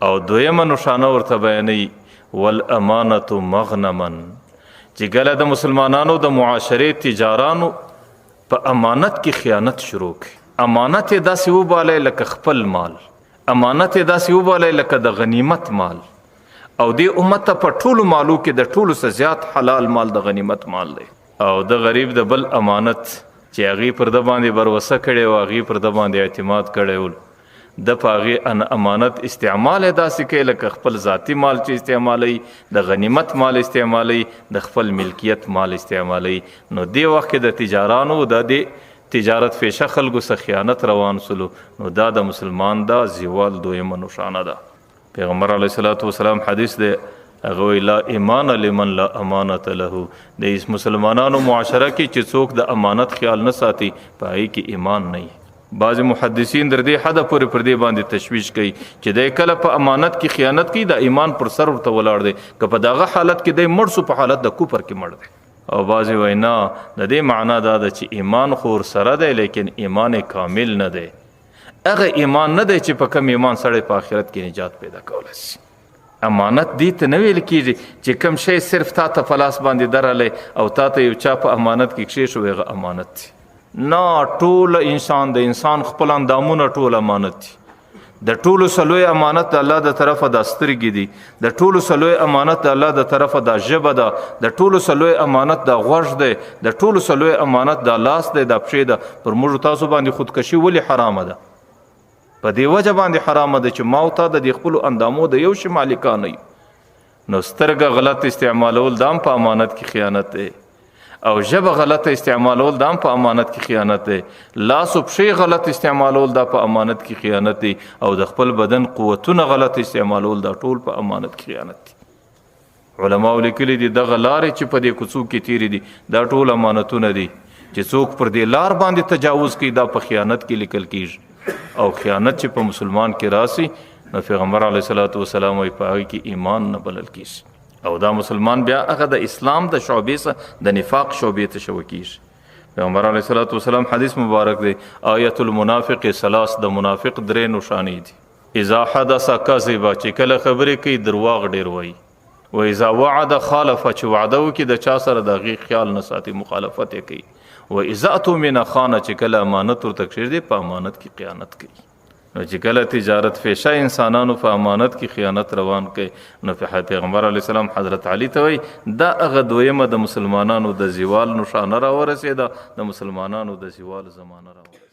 او دویمه نشانه ورته بیانوي والامانة مغنما چې کله د مسلمانانو د معاشرې تجارانو په امانت کې خیانت شروع کړي، امانت یې داسې وبالی لکه خپل مال، امانت یې داسې وبالی لکه د غنیمت مال، او دې امت ته په ټولو مالو کې د ټولو څه زیات حلال مال د غنیمت مال دی. او د غریب د بل امانت چې هغې پر ده باندې بروسه کړی و، هغې پر ده باندې اعتماد کړی و، د په هغې امانت استعمال یې داسې کوي لکه خپل ذاتي مال چې استعمالوي، د غنیمت مال استعمالوي، د خپل ملکیت مال استعمالوي. نو دې وخت کې د تجارانو د دې تجارت پیشه خلکو څخه خیانت روان سلو، نو دا د مسلمان دا زوال دویمه نشانه ده. پیغمبر علیه الصلاۃ والسلام حدیث دی، هغه وایي لا ایمان لمن لا امانت له، د مسلمانانو معاشره کې چې څوک د امانت خیال نه ساتي په هغې کې ایمان نه وي. بعض محدثین در دې حده پورې پر دې باندې تشویش کوي چې دی کله په امانت کې خیانت کوي د ایمان پر سر ورته ولاړ دی، که په دغه حالت کې دی مړ سو په حالت د کفر کې مړ دی. او بعضې وایي نه، د دې معنا دا ده چې ایمان خو ورسره دی لیکن ایمان کامل نه دی، هغه ایمان نه دی چې په کم ایمان سړی په آخرت کې نجات پیدا کولی شي. امانت دې ته نه ویل کېږي چې کم شی صرف تا ته په لاس باندې درلی او تا ته یو چا په امانت کې کښېښو هغه امانت دی. نه، ټول انسان د انسان خپل اندامونه ټول امانت دي. د ټولو څلوی امانت د الله د طرفه دا سترګې دي، د ټولو څلوی امانت د الله د طرفه دا ژبه ده، د ټولو څلوی امانت دا غوږ دی، د ټولو څلوی امانت دا لاس دی، دا پښې ده. پر موږ تاسو باندې خودکشي ولې حرامه ده؟ په دې وجه باندې حرامه ده چې ما او تا د دې خپلو اندامو د یو شي مالکان یو. نو سترګه غلط استعمالول دا هم په امانت کې خیانت دی، او ژبه غلط استعمالول دا هم په امانت کې خیانت دی، لاس او پښې غلط استعمالول دا په امانت کې خیانت دی، او د خپل بدن قوتونه غلط استعمالول دا ټول په امانت کې خیانت دی. علماو لیکلي دي دغه لارې چې په دې کوڅو کې تیرې دي دا ټول امانتونه دي، چې څوک پر دې لار باندې تجاوز کوي دا په خیانت کې لیکل کیږي. او خیانت چې په مسلمان کې راسي نو پیغمبر علیه الصلاۃ والسلام وایي په هغې کې ایمان نه بلل کیږي، او دا مسلمان بیا هغه د اسلام د شعبې څخه د نفاق شعبې ته شوه کیږي. پیغمبر علیه الصلاۃ والسلام حدیث مبارک دی، آیت المنافق ثلاث، د منافق درې نښانې دي. اذا حدث کذب، چې کله خبرې کوي درواغ ډېر وایي، و اذا وعد خالف، چې وعده وکړي د چا سره د هغې خیال نه ساتي، مخالفت یې کوي، و اذا اؤتمن خان، چې کله امانت ورته کښېږدي په امانت کې خیانت کوي. نو چې کله تجارت پیشه انسانانو په امانت کې خیانت روان کوي، نو پیغمبر علیه السلام حضرت علی ته وایي دا هغه دویمه د مسلمانانو د زوال نښانه راورسېده، د مسلمانانو د زوال زمانه راورسېده.